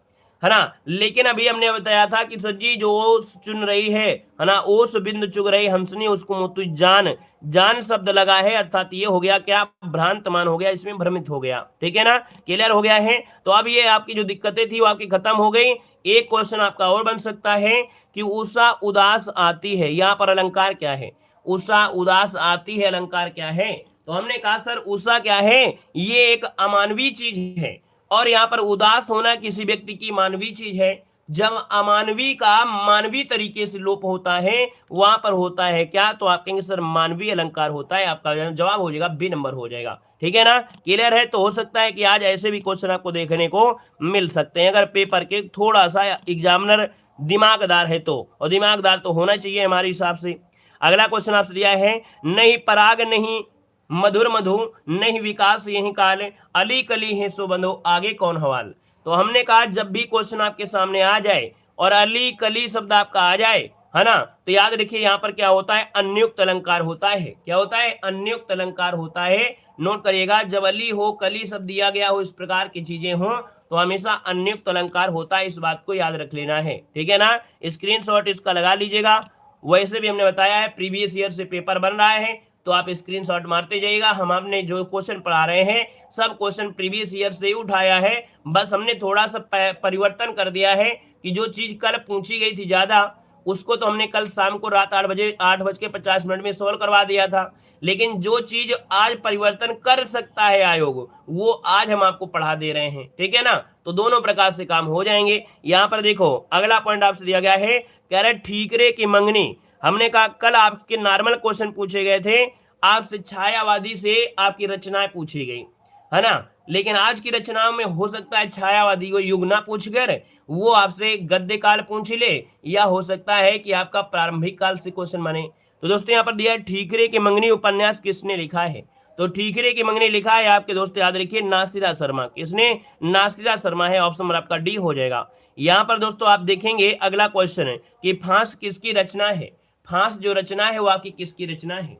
है ना। लेकिन अभी हमने बताया था कि सर जी जो ओस चुन रही है ना, ओस बिंद चुग रही हंसनी उसको मोती जान, जान शब्द लगा है, अर्थात ये हो गया क्या, भ्रांतमान हो गया, इसमें भ्रमित हो गया, ठीक है ना, क्लियर हो गया है। तो अब ये आपकी जो दिक्कतें थी वो आपकी खत्म हो गई। एक क्वेश्चन आपका और बन सकता है कि उषा उदास आती है, यहाँ पर अलंकार क्या है, उषा उदास आती है, अलंकार क्या है। तो हमने कहा सर उषा क्या है, ये एक अमानवीय चीज है, और यहाँ पर उदास होना किसी व्यक्ति की मानवीय चीज है। जब अमानवीय का मानवीय तरीके से लोप होता है वहां पर होता है क्या, तो आप कहेंगे सर मानवीय अलंकार होता है। आपका जवाब हो जाएगा बी नंबर हो जाएगा, ठीक है ना, क्लियर है। तो हो सकता है कि आज ऐसे भी क्वेश्चन आपको देखने को मिल सकते हैं, अगर पेपर के थोड़ा सा एग्जामिनर दिमागदार है तो, और दिमागदार तो होना चाहिए हमारे हिसाब से। अगला क्वेश्चन आपसे दिया है, नहीं पराग नहीं मधुर मधु, नहीं विकास यही काल, अली कली है सो बंधो, आगे कौन हवाल। तो हमने कहा जब भी क्वेश्चन आपके सामने आ जाए और अली कली शब्द आपका आ जाए, है ना, तो याद रखिए यहाँ पर क्या होता है, अन्युक्त अलंकार होता है। क्या होता है, अन्युक्त अलंकार होता है। नोट करिएगा, जब अली हो कली शब्द दिया गया हो, इस प्रकार की चीजें हो, तो हमेशा अन्युक्त अलंकार होता है, इस बात को याद रख लेना है, ठीक है ना। स्क्रीनशॉट इसका लगा लीजिएगा। वैसे भी हमने बताया है प्रीवियस ईयर से पेपर बन रहा है, तो आप स्क्रीनशॉट मारते जाइएगा। हम आपने जो क्वेश्चन पढ़ा रहे हैं सब क्वेश्चन प्रीवियस ईयर से ही उठाया है, बस हमने थोड़ा सा परिवर्तन कर दिया है कि जो चीज कल पूछी गई थी ज्यादा, उसको तो हमने कल शाम को रात 8:50 में सॉल्व करवा दिया था। लेकिन जो चीज आज परिवर्तन कर सकता है आयोग, वो आज हम आपको पढ़ा दे रहे हैं, ठीक है ना। तो दोनों प्रकार से काम हो जाएंगे। यहाँ पर देखो अगला पॉइंट आपसे दिया गया है, कह रहे ठीकरे की मंगनी। हमने कहा कल आपके नॉर्मल क्वेश्चन पूछे गए थे, आपसे छायावादी से आपकी रचनाएं पूछी गई, है ना। लेकिन आज की रचनाओं में हो सकता है छायावादी को युग ना पूछकर वो आपसे गद्य काल पूछ ले, या हो सकता है कि आपका प्रारंभिक काल से क्वेश्चन बने। तो दोस्तों यहाँ पर दिया है ठीकरे की मंगनी उपन्यास किसने लिखा है। तो ठीकरे की मंगनी लिखा है आपके दोस्त याद रखिए नासिरा शर्मा। किसने, नासिरा शर्मा है, ऑप्शन नंबर आपका डी हो जाएगा। यहाँ पर दोस्तों आप देखेंगे अगला क्वेश्चन है कि फांस किसकी रचना है। फांस जो रचना है वो आपकी किसकी रचना है,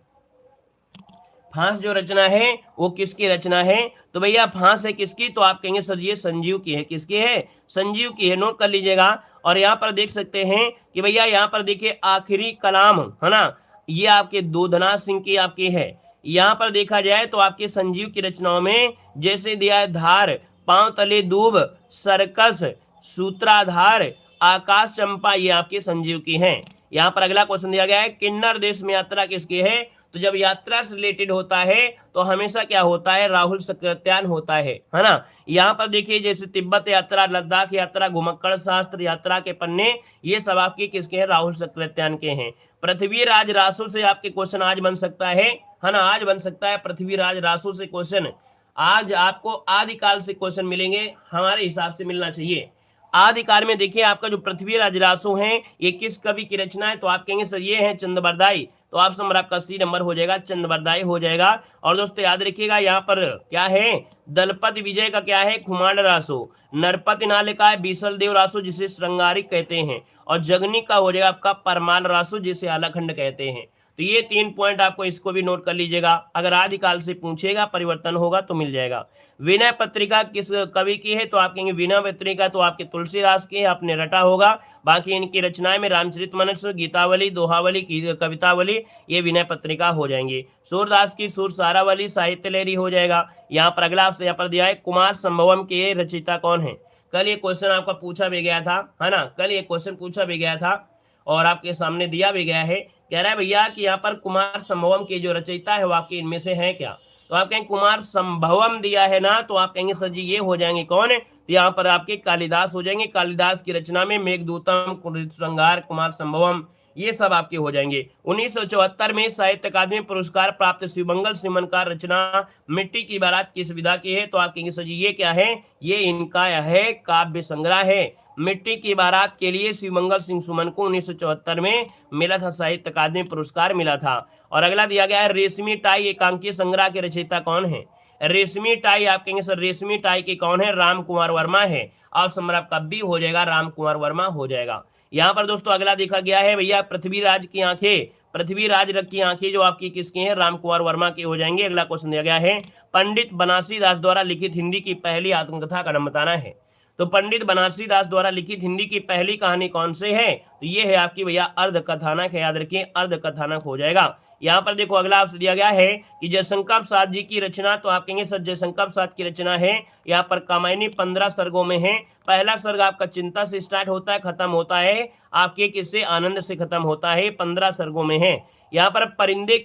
फांस जो रचना है वो किसकी रचना है। तो भैया फांस है किसकी, तो आप कहेंगे सर ये संजीव की है। किसकी है, संजीव की है, नोट कर लीजिएगा। और यहाँ पर देख सकते हैं कि भैया यहाँ पर देखिए आखिरी कलाम, है ना, ये आपके दूधनाथ सिंह की आपकी है। यहाँ पर देखा जाए तो आपके संजीव की रचनाओं में जैसे दिया है धार, पांव तले दूब, सर्कस, सूत्राधार, आकाश चंपा, ये आपके संजीव की हैं। यहाँ पर अगला क्वेश्चन दिया गया है किन्नर देश में यात्रा किसकी है। तो जब यात्रा से रिलेटेड होता है तो हमेशा क्या होता है, राहुल सक्रात्यान होता है ना। यहाँ पर देखिए जैसे तिब्बत यात्रा, लद्दाख यात्रा, घुमक्कड़ शास्त्र यात्रा के पन्ने, ये सब आपके किसके हैं, राहुल सक्रात्यान के हैं। पृथ्वीराज रासो से आपके क्वेश्चन आज बन सकता है ना, आज बन सकता है पृथ्वीराज रासो से क्वेश्चन। आज आपको आदिकाल से क्वेश्चन मिलेंगे, हमारे हिसाब से मिलना चाहिए। आदिकाल में देखिए आपका जो पृथ्वीराज रासो हैं ये किस कवि की रचना है, तो आप कहेंगे सर ये है चंद्रबरदाई। तो ऑप्शन नंबर आपका सी नंबर हो जाएगा, चंद्रबरदाई हो जाएगा। और दोस्तों याद रखिएगा यहाँ पर क्या है, दलपति विजय का क्या है, खुमांड रासो। नरपति नाले का है बीसल देव रासो जिसे श्रृंगारिक कहते हैं। और जगनी का हो जाएगा आपका परमाल रासो जिसे आलाखंड कहते हैं। तो ये 3 पॉइंट आपको इसको भी नोट कर लीजिएगा, अगर आदिकाल से पूछेगा परिवर्तन होगा तो मिल जाएगा। विनय पत्रिका किस कवि की है, तो आप कहेंगे विनय पत्रिका तो आपके तुलसीदास की है, आपने रटा होगा। बाकी इनकी रचनाएं में रामचरितमानस, गीतावली, दोहावली, कवितावली, ये विनय पत्रिका हो जाएंगे। सूरदास की सुर सारावली, साहित्य लहरी हो जाएगा। यहाँ पर अगला आपसे यहाँ पर दिया है कुमार संभवम के रचयिता कौन है। कल ये क्वेश्चन आपका पूछा भी गया था, है ना, कल ये क्वेश्चन पूछा भी गया था और आपके सामने दिया भी गया है। कह रहा है भैया कि यहाँ पर कुमार संभवम के जो रचयिता है वो आपके इनमें से है क्या, तो आप कहेंगे कुमार संभवम दिया है ना, तो आप कहेंगे सर जी ये हो जाएंगे कौन है, तो यहाँ पर आपके कालिदास हो जाएंगे। कालिदास की रचना में मेघदूतम, श्रृंगार, कुमार संभवम, ये सब आपके हो जाएंगे। 1974 में साहित्य अकादमी पुरस्कार प्राप्त शिवमंगल सिमन का रचना मिट्टी की बारात किस विधा की है, तो आप कहेंगे सर जी ये क्या है, ये इनका है काव्य संग्रह है। मिट्टी की बारात के लिए शिवमंगल सिंह सुमन को 1974 में मिला था, साहित्य अकादमी पुरस्कार मिला था। और अगला दिया गया है रेशमी टाई एकांकी संग्रह के रचयिता कौन है। रेशमी टाई आप कहेंगे सर रेशमी टाई के कौन है, राम कुमार वर्मा है। ऑप्शन नंबर आपका बी हो जाएगा, राम कुमार वर्मा हो जाएगा। यहाँ पर दोस्तों अगला देखा गया है भैया पृथ्वीराज की आंखें पृथ्वी राज की आंखें जो आपकी किसकी हैं, राम कुमार वर्मा की हो जाएंगे। अगला क्वेश्चन दिया गया है, पंडित बनारसी दास द्वारा लिखित हिंदी की पहली आत्मकथा का नाम बताना है। तो पंडित बनारसी दास द्वारा लिखित हिंदी की पहली कहानी कौन से है, तो ये है आपकी भैया अर्ध कथानक है, याद रखिए अर्ध कथानक हो जाएगा। यहाँ पर देखो अगला आपसे दिया गया है कि जयशंकर प्रसाद जी की रचना, तो आप कहेंगे सर जयशंकर प्रसाद की रचना है यहाँ पर कामायनी 15 सर्गों में है। पहला सर्ग आपका चिंता से स्टार्ट होता है, खत्म होता है आपके किससे, आनंद से खत्म होता है, 15 सर्गों में है। यहाँ पर परिंदे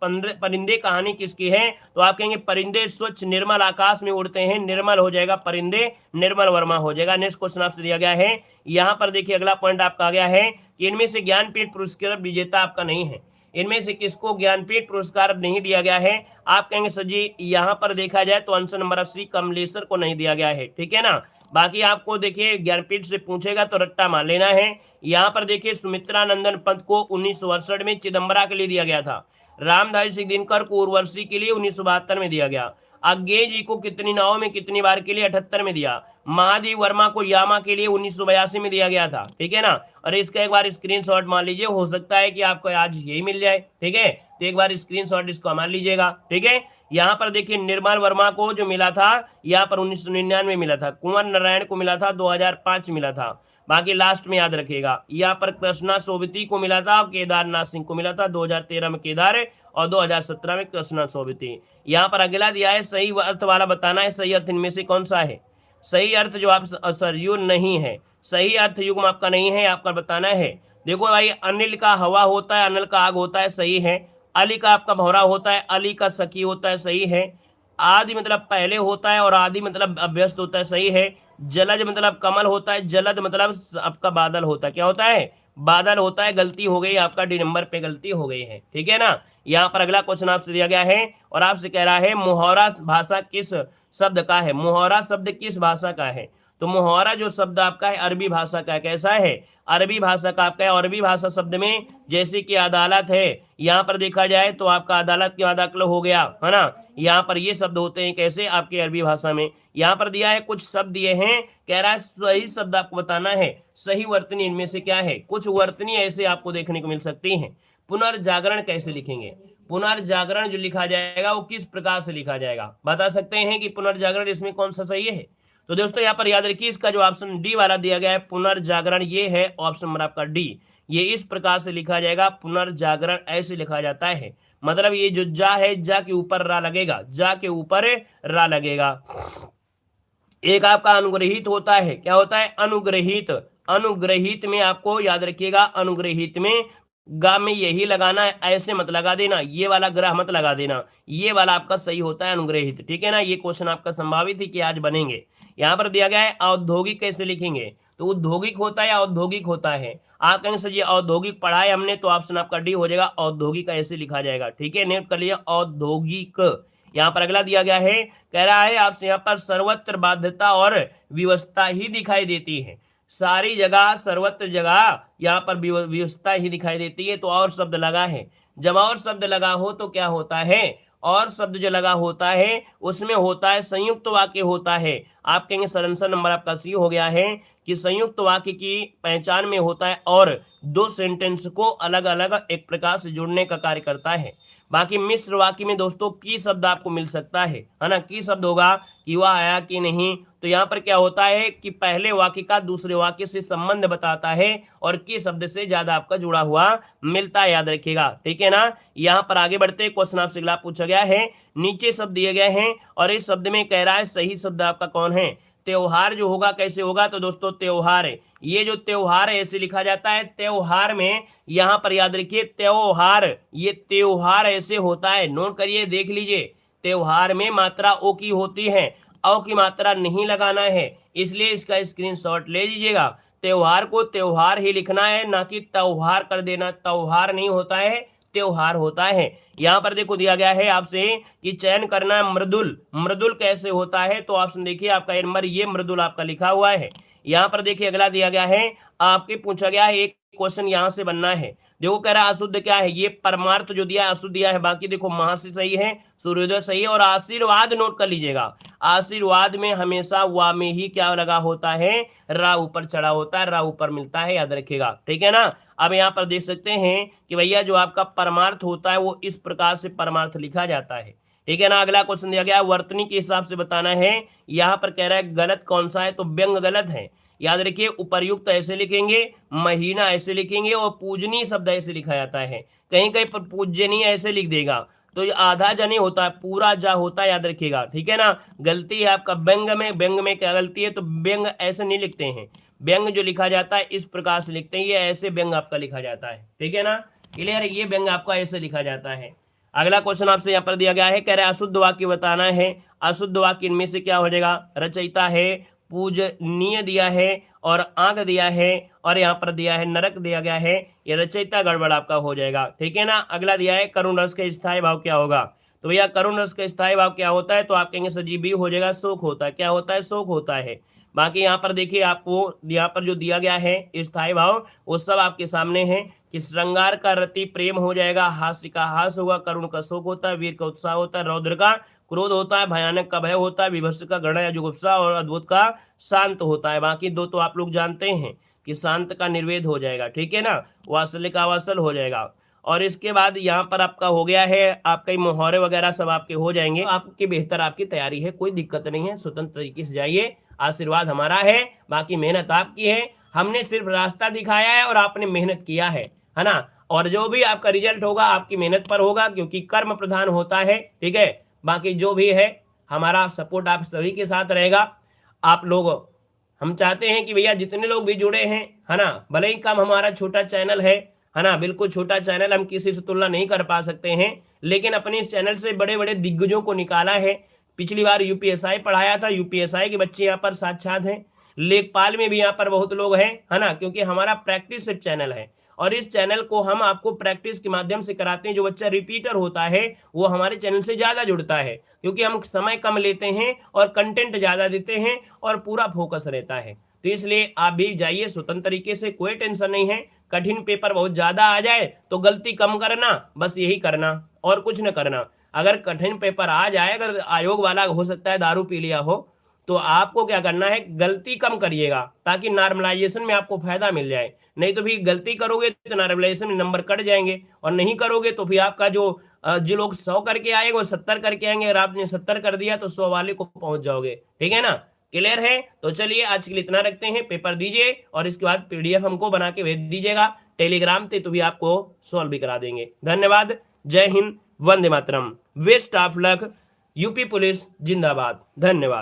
परिंदे कहानी किसकी है, तो आप कहेंगे परिंदे स्वच्छ निर्मल आकाश में उड़ते हैं, निर्मल हो जाएगा परिंदे, निर्मल वर्मा हो जाएगा। नेक्स्ट क्वेश्चन आपसे दिया गया है, यहाँ पर देखिए अगला पॉइंट आपका आ गया है कि इनमें से ज्ञानपीठ पुरस्कार विजेता आपका नहीं है, इनमें से किसको ज्ञानपीठ पुरस्कार नहीं दिया गया है। आप कहेंगे सर जी यहाँ पर देखा जाए तो आंसर नंबर सी कमलेश्वर को नहीं दिया गया है, ठीक है ना। बाकी आपको देखिए ज्ञानपीठ से पूछेगा तो रट्टा मार लेना है। यहाँ पर देखिए सुमित्रा नंदन पंत को 1968 में चिदम्बरा के लिए दिया गया था, रामधारी सिंह दिनकर को उर्वशी के लिए 1972 में दिया गया, अज्ञे जी को कितनी नावों में कितनी बार के लिए 78 में दिया, महादेव वर्मा को यामा के लिए 1982 में दिया गया था, ठीक है ना। और इसका एक बार स्क्रीनशॉट मान लीजिए, हो सकता है कि आपको आज यही मिल जाए, ठीक है। तो एक बार स्क्रीनशॉट इसको मान लीजिएगा, ठीक है। यहाँ पर देखिए निर्मल वर्मा को जो मिला था यहाँ पर 1999 में मिला था, कुंवर नारायण को मिला था 2005 मिला था। बाकी लास्ट में याद रखिएगा यहाँ पर कृष्णा सोबती को मिला था, केदारनाथ सिंह को मिला था 2013 में केदार और 2017 में कृष्णा सोबती। यहाँ पर अगला दिया है सही अर्थ वाला बताना है, सही अर्थ इनमें से कौन सा है। सही अर्थ जो आप सरयू नहीं है, सही अर्थ युग्म आपका नहीं है, आपका बताना है। देखो भाई अनिल का हवा होता है, अनिल का आग होता है, सही है। अली का आपका भौरा होता है, अली का सखी होता है, सही है। आदि मतलब पहले होता है और आदि मतलब अभ्यस्त होता है, सही है। जलज मतलब कमल होता है, जलद मतलब आपका बादल होता है, क्या होता है, बादल होता है। गलती हो गई आपका, डी नंबर पे गलती हो गई है, ठीक है ना। यहाँ पर अगला क्वेश्चन आपसे दिया गया है और आपसे कह रहा है मुहावरा भाषा किस शब्द का है, मुहावरा शब्द किस भाषा का है। तो मुहावरा जो शब्द आपका है अरबी भाषा का है, कैसा है, अरबी भाषा का आपका है। अरबी भाषा शब्द में जैसे कि अदालत है, यहाँ पर देखा जाए तो आपका अदालत के बाद अक्ल हो गया है ना, यहाँ पर ये शब्द होते हैं कैसे आपके अरबी भाषा में। यहाँ पर दिया है कुछ शब्द दिए हैं, कह रहा है सही शब्द आपको बताना है, सही वर्तनी इनमें से क्या है। कुछ वर्तनी ऐसे आपको देखने को मिल सकती हैं। पुनर्जागरण कैसे लिखेंगे, पुनर्जागरण जो लिखा जाएगा वो किस प्रकार से लिखा जाएगा, बता सकते हैं कि पुनर्जागरण इसमें कौन सा सही है। तो दोस्तों यहाँ पर याद रखिए इसका जो ऑप्शन डी वाला दिया गया है पुनर्जागरण, ये है ऑप्शन नंबर आपका डी। ये इस प्रकार से लिखा जाएगा, पुनर्जागरण ऐसे लिखा जाता है। मतलब ये जो जा है, जा के ऊपर रा लगेगा, जा के ऊपर रा लगेगा। एक आपका अनुग्रहित होता है, क्या होता है, अनुग्रहित। अनुग्रहित में आपको याद रखिएगा, अनुग्रहित में गा में यही लगाना है, ऐसे मत लगा देना, ये वाला ग्रह मत लगा देना, ये वाला आपका सही होता है अनुग्रहित, ठीक है ना। ये क्वेश्चन आपका संभावित ही कि आज बनेंगे। यहाँ पर दिया गया है औद्योगिक कैसे लिखेंगे, तो औद्योगिक होता है या औद्योगिक होता है। आप कहेंगे सर ये औद्योगिक पढ़ा है हमने, तो ऑप्शन आपका डी हो जाएगा, औद्योगिक ऐसे लिखा जाएगा, ठीक है। नोट कर लिया औद्योगिक। यहाँ पर अगला दिया गया है, कह रहा है आपसे यहाँ पर सर्वत्र बाध्यता और व्यवस्था ही दिखाई देती है, सारी जगह सर्वत्र जगह यहाँ पर व्यवस्था ही दिखाई देती है। तो और शब्द लगा है, जब और शब्द लगा हो तो क्या होता है, और शब्द जो लगा होता है उसमें होता है संयुक्त वाक्य होता है। आप कहेंगे सर आंसर नंबर आपका सी हो गया है कि संयुक्त वाक्य की पहचान में होता है और दो सेंटेंस को अलग अलग एक प्रकार से जोड़ने का कार्य करता है। बाकी मिश्र वाक्य में दोस्तों की शब्द आपको मिल सकता है ना, की शब्द होगा कि वह आया कि नहीं। तो यहाँ पर क्या होता है कि पहले वाक्य का दूसरे वाक्य से संबंध बताता है और की शब्द से ज्यादा आपका जुड़ा हुआ मिलता है, याद रखिएगा, ठीक है ना। यहाँ पर आगे बढ़ते क्वेश्चन आपसे अगला पूछा गया है, नीचे शब्द दिए गए हैं और इस शब्द में कह रहा है सही शब्द आपका कौन है। त्योहार जो होगा कैसे होगा, तो दोस्तों त्योहार है, ये जो त्योहार है ऐसे लिखा जाता है। त्योहार में यहाँ पर याद रखिए त्योहार, ये त्योहार ऐसे होता है, नोट करिए देख लीजिए। त्योहार में मात्रा ओ की होती है, औ की मात्रा नहीं लगाना है, इसलिए इसका स्क्रीनशॉट ले लीजिएगा। त्योहार को त्योहार ही लिखना है, ना कि त्योहार कर देना, त्योहार नहीं होता है, त्योहार होता है। यहाँ पर देखो दिया गया है आपसे कि चयन करना है मृदुल, मृदुल कैसे होता है, तो ऑप्शन देखिए आपका नंबर ये मृदुल आपका लिखा हुआ है। यहाँ पर देखिए अगला दिया गया है, आपके पूछा गया है एक क्वेश्चन यहाँ से बनना है। देखो कह रहा है अशुद्ध क्या है, ये परमार्थ जो दिया है अशुद्ध दिया है, बाकी देखो महासी सही है, सूर्योदय सही है और आशीर्वाद नोट कर लीजिएगा। आशीर्वाद में हमेशा वा में ही क्या लगा होता है, रा ऊपर चढ़ा होता है, रा ऊपर मिलता है, याद रखिएगा, ठीक है ना। अब यहाँ पर देख सकते हैं कि भैया जो आपका परमार्थ होता है वो इस प्रकार से परमार्थ लिखा जाता है, ठीक है ना। अगला क्वेश्चन दिया गया है, वर्तनी के हिसाब से बताना है। यहाँ पर कह रहा है गलत कौन सा है, तो व्यंग गलत है। याद रखिए, उपर्युक्त ऐसे लिखेंगे, महीना ऐसे लिखेंगे और पूजनीय शब्द ऐसे लिखा जाता है। कहीं कहीं पर पूजनीय ऐसे लिख देगा, तो ये आधा जनी होता है, पूरा जा होता है, याद रखिएगा, ठीक है ना। गलती है आपका व्यंग में। व्यंग में क्या गलती है, तो व्यंग ऐसे नहीं लिखते हैं। व्यंग जो लिखा जाता है इस प्रकार से लिखते हैं, ये ऐसे व्यंग आपका लिखा जाता है, ठीक है ना। क्लियर है, ये व्यंग आपका ऐसे लिखा जाता है। अगला क्वेश्चन आपसे यहाँ पर दिया गया है, कह रहे अशुद्ध वाक्य बताना है। अशुद्ध वाक्य इनमें से क्या हो जाएगा, रचयिता है, पूजनीय दिया है और आंक दिया है और यहाँ पर दिया है नरक दिया गया है, ये रचयिता गड़बड़ आपका हो जाएगा, ठीक है ना। अगला दिया है करुण रस का स्थायी भाव क्या होगा, तो भैया करुण रस का स्थायी भाव क्या होता है, तो आप कहेंगे सजीवी हो जाएगा, शोक होता है। क्या होता है, शोक होता है। बाकी यहाँ पर देखिए, आपको यहाँ पर जो दिया गया है स्थायी भाव वो सब आपके सामने है कि श्रृंगार का रति प्रेम हो जाएगा, हास्य का हास होगा, करुण का शोक होता है, वीर का उत्साह होता है, रौद्र का क्रोध होता है, भयानक का भय होता है, विभत्स का गणा या जुगुप्सा और अद्भुत का शांत होता है। बाकी दो तो आप लोग जानते हैं कि शांत का निर्वेद हो जाएगा, ठीक है ना, वात्सल्य का वात्सल हो जाएगा। और इसके बाद यहाँ पर आपका हो गया है, आपके मुहावरे वगैरह सब आपके हो जाएंगे। तो आपकी बेहतर आपकी तैयारी है, कोई दिक्कत नहीं है, स्वतंत्र तरीके से जाइए, आशीर्वाद हमारा है, बाकी मेहनत आपकी है। हमने सिर्फ रास्ता दिखाया है और आपने मेहनत किया है ना। और जो भी आपका रिजल्ट होगा आपकी मेहनत पर होगा, क्योंकि कर्म प्रधान होता है, ठीक है। बाकी जो भी है हमारा सपोर्ट आप सभी के साथ रहेगा। आप लोग, हम चाहते हैं कि भैया जितने लोग भी जुड़े हैं, है ना, भले ही कम हमारा छोटा चैनल है ना, बिल्कुल छोटा चैनल, हम किसी से तुलना नहीं कर पा सकते हैं, लेकिन अपने इस चैनल से बड़े बड़े दिग्गजों को निकाला है। पिछली बार यूपीएसआई पढ़ाया था, यूपीएसआई के बच्चे यहाँ पर साक्षात हैं, लेखपाल में भी यहाँ पर बहुत लोग हैं, है ना, क्योंकि हमारा प्रैक्टिस चैनल है और इस चैनल को हम आपको प्रैक्टिस के माध्यम से कराते हैं। जो बच्चा रिपीटर होता है वो हमारे चैनल से ज़्यादा जुड़ता है, क्योंकि हम समय कम लेते हैं और कंटेंट ज़्यादा देते हैं और पूरा फोकस रहता है। तो इसलिए आप भी जाइए स्वतंत्र तरीके से, कोई टेंशन नहीं है। कठिन पेपर बहुत ज़्यादा आ जाए तो गलती कम करना, बस यही करना और कुछ न करना। अगर कठिन पेपर आ जाए, अगर आयोग वाला हो सकता है दारू पी लिया हो, तो आपको क्या करना है, गलती कम करिएगा ताकि नॉर्मलाइजेशन में आपको फायदा मिल जाए। नहीं तो भी गलती करोगे तो नॉर्मलाइजेशन में नंबर कट जाएंगे, और नहीं करोगे तो फिर आपका जो लोग 100 करके आएंगे वो 70 करके आएंगे। अगर आपने 70 कर दिया तो 100 वाले को पहुंच जाओगे, ठीक है ना। क्लियर है, तो चलिए आज के लिए इतना रखते हैं। पेपर दीजिए और इसके बाद पीडीएफ हमको बना के भेज दीजिएगा टेलीग्राम पे, तो भी आपको सॉल्व भी करा देंगे। धन्यवाद, जय हिंद, वंदे मातरम, best of luck, UP police जिंदाबाद। धन्यवाद।